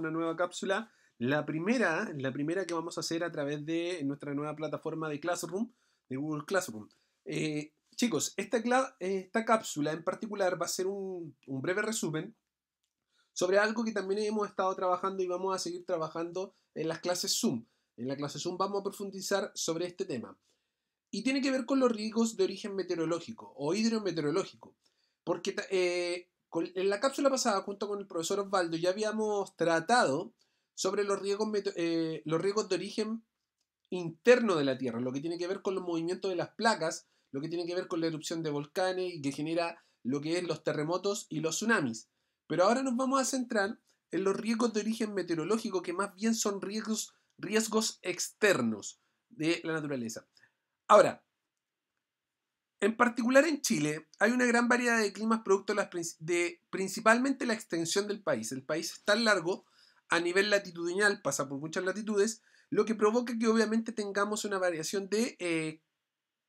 una nueva cápsula. La primera que vamos a hacer a través de nuestra nueva plataforma de Classroom, de Google Classroom. Chicos, esta cápsula en particular va a ser un breve resumen sobre algo que también hemos estado trabajando y vamos a seguir trabajando en las clases Zoom. En la clase Zoom vamos a profundizar sobre este tema. Y tiene que ver con los riesgos de origen meteorológico o hidrometeorológico. Porque en la cápsula pasada, junto con el profesor Osvaldo, ya habíamos tratado sobre los riesgos de origen interno de la Tierra, lo que tiene que ver con los movimientos de las placas, lo que tiene que ver con la erupción de volcanes y que genera lo que es los terremotos y los tsunamis. Pero ahora nos vamos a centrar en los riesgos de origen meteorológico, que más bien son riesgos externos de la naturaleza. Ahora, en particular en Chile, hay una gran variedad de climas producto de principalmente la extensión del país. El país es tan largo a nivel latitudinal, pasa por muchas latitudes, lo que provoca que obviamente tengamos una variación de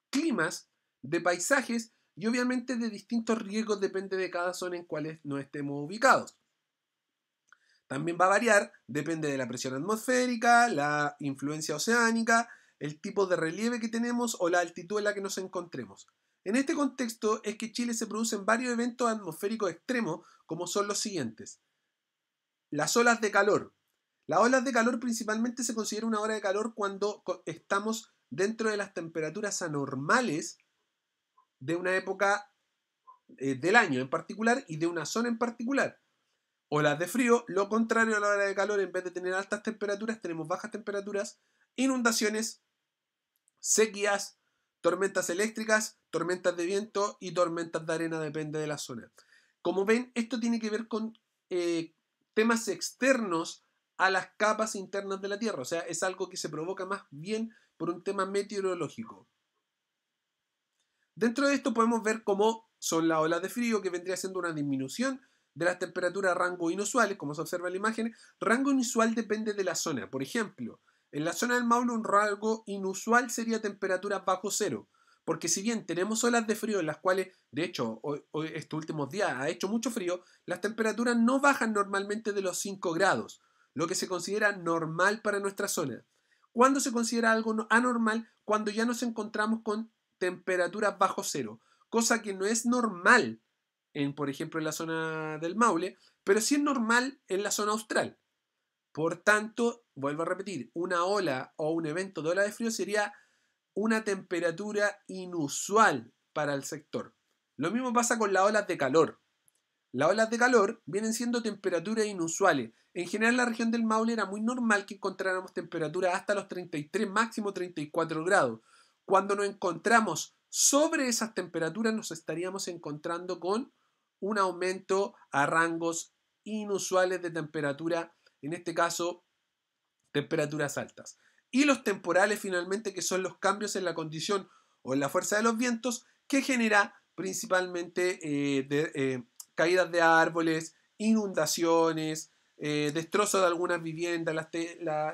climas, de paisajes y obviamente de distintos riesgos, depende de cada zona en cuales nos estemos ubicados. También va a variar, depende de la presión atmosférica, la influencia oceánica, el tipo de relieve que tenemos o la altitud en la que nos encontremos. En este contexto es que en Chile se producen varios eventos atmosféricos extremos, como son los siguientes. Las olas de calor. Las olas de calor principalmente se considera una ola de calor cuando estamos dentro de las temperaturas anormales de una época del año en particular y de una zona en particular. Olas de frío, lo contrario a la ola de calor, en vez de tener altas temperaturas, tenemos bajas temperaturas, inundaciones, sequías, tormentas eléctricas, tormentas de viento y tormentas de arena, depende de la zona. Como ven, esto tiene que ver con temas externos a las capas internas de la Tierra, o sea, es algo que se provoca más bien por un tema meteorológico. Dentro de esto podemos ver cómo son las olas de frío, que vendría siendo una disminución de las temperaturas a rangos inusuales, como se observa en la imagen. Rango inusual depende de la zona. Por ejemplo, en la zona del Maule un rango inusual sería temperaturas bajo cero, porque si bien tenemos olas de frío en las cuales, de hecho, hoy estos últimos días ha hecho mucho frío, las temperaturas no bajan normalmente de los 5 grados, lo que se considera normal para nuestra zona. ¿Cuándo se considera algo anormal? Cuando ya nos encontramos con temperaturas bajo cero, cosa que no es normal por ejemplo, en la zona del Maule, pero sí es normal en la zona austral. Por tanto, vuelvo a repetir, una ola o un evento de ola de frío sería una temperatura inusual para el sector. Lo mismo pasa con las olas de calor. Las olas de calor vienen siendo temperaturas inusuales. En general, en la región del Maule era muy normal que encontráramos temperaturas hasta los 33, máximo 34 grados. Cuando nos encontramos sobre esas temperaturas, nos estaríamos encontrando con un aumento a rangos inusuales de temperatura, en este caso, temperaturas altas. Y los temporales, finalmente, que son los cambios en la condición o en la fuerza de los vientos, que genera principalmente caídas de árboles, inundaciones, destrozo de algunas viviendas,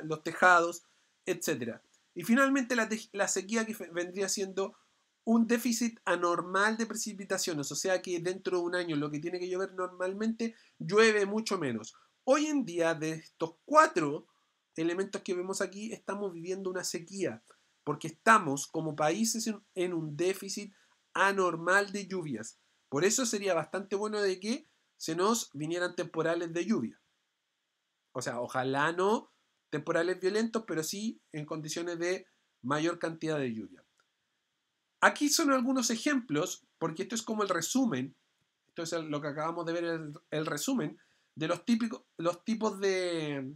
los tejados, etc. Y finalmente la sequía, que vendría siendo un déficit anormal de precipitaciones, o sea que dentro de un año lo que tiene que llover normalmente llueve mucho menos. Hoy en día, de estos 4 elementos que vemos aquí, estamos viviendo una sequía, porque estamos como países en un déficit anormal de lluvias. Por eso sería bastante bueno de que se nos vinieran temporales de lluvia. O sea, ojalá no temporales violentos, pero sí en condiciones de mayor cantidad de lluvia. Aquí son algunos ejemplos, porque esto es como el resumen, esto es lo que acabamos de ver, el resumen de los tipos de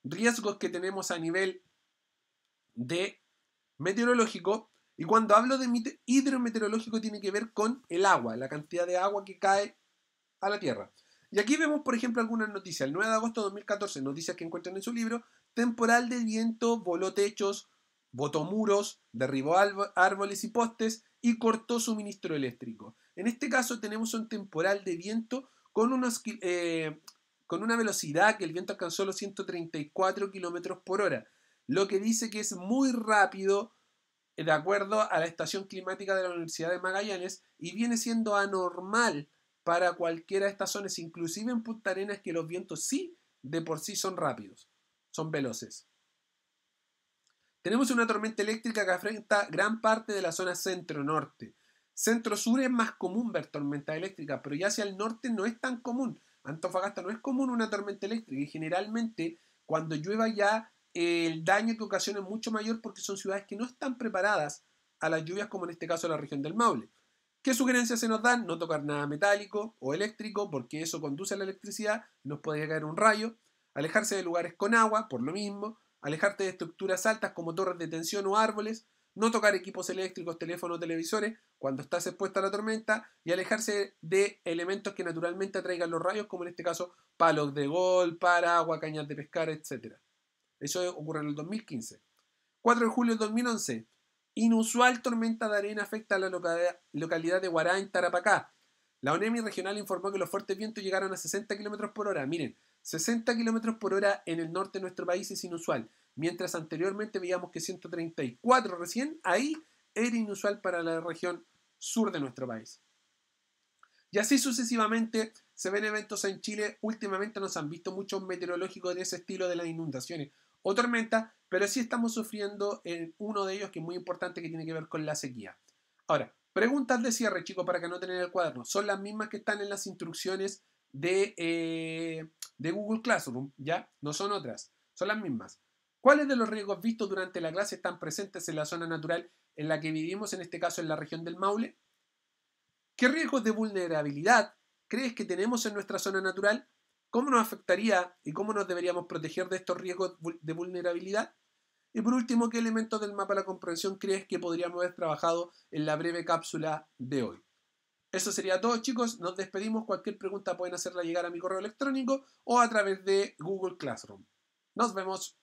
riesgos que tenemos a nivel de meteorológico. Y cuando hablo de hidrometeorológico tiene que ver con el agua, la cantidad de agua que cae a la Tierra. Y aquí vemos, por ejemplo, algunas noticias. El 9 de agosto de 2014, noticias que encuentran en su libro: temporal de viento voló techos, botó muros, derribó árboles y postes y cortó suministro eléctrico. En este caso tenemos un temporal de viento con una velocidad que el viento alcanzó los 134 km por hora, lo que dice que es muy rápido de acuerdo a la estación climática de la Universidad de Magallanes, y viene siendo anormal para cualquiera de estas zonas, inclusive en Punta Arenas, que los vientos sí de por sí son rápidos, son veloces. Tenemos una tormenta eléctrica que afecta gran parte de la zona centro-norte. Centro-sur es más común ver tormentas eléctricas, pero ya hacia el norte no es tan común. Antofagasta no es común una tormenta eléctrica y generalmente cuando llueva ya el daño que ocasiona es mucho mayor porque son ciudades que no están preparadas a las lluvias, como en este caso la región del Maule. ¿Qué sugerencias se nos dan? No tocar nada metálico o eléctrico porque eso conduce a la electricidad y nos puede caer un rayo. Alejarse de lugares con agua, por lo mismo. Alejarte de estructuras altas como torres de tensión o árboles. No tocar equipos eléctricos, teléfonos, televisores cuando estás expuesto a la tormenta. Y alejarse de elementos que naturalmente atraigan los rayos, como en este caso palos de golf, paraguas, cañas de pescar, etc. Eso ocurre en el 2015. 4 de julio del 2011. Inusual tormenta de arena afecta a la localidad de Huará en Tarapacá. La ONEMI regional informó que los fuertes vientos llegaron a 60 km por hora. Miren, 60 km por hora en el norte de nuestro país es inusual. Mientras anteriormente veíamos que 134 recién, ahí era inusual para la región sur de nuestro país. Y así sucesivamente se ven eventos en Chile. Últimamente nos han visto muchos meteorológicos de ese estilo de las inundaciones o tormentas, pero sí estamos sufriendo en uno de ellos que es muy importante, que tiene que ver con la sequía. Ahora, preguntas de cierre, chicos, para que no tengan el cuaderno. Son las mismas que están en las instrucciones de Google Classroom, ¿ya? No son otras, son las mismas. ¿Cuáles de los riesgos vistos durante la clase están presentes en la zona natural en la que vivimos, en este caso en la región del Maule? ¿Qué riesgos de vulnerabilidad crees que tenemos en nuestra zona natural? ¿Cómo nos afectaría y cómo nos deberíamos proteger de estos riesgos de vulnerabilidad? Y por último, ¿qué elementos del mapa de la comprensión crees que podríamos haber trabajado en la breve cápsula de hoy? Eso sería todo, chicos. Nos despedimos. Cualquier pregunta pueden hacerla llegar a mi correo electrónico o a través de Google Classroom. Nos vemos.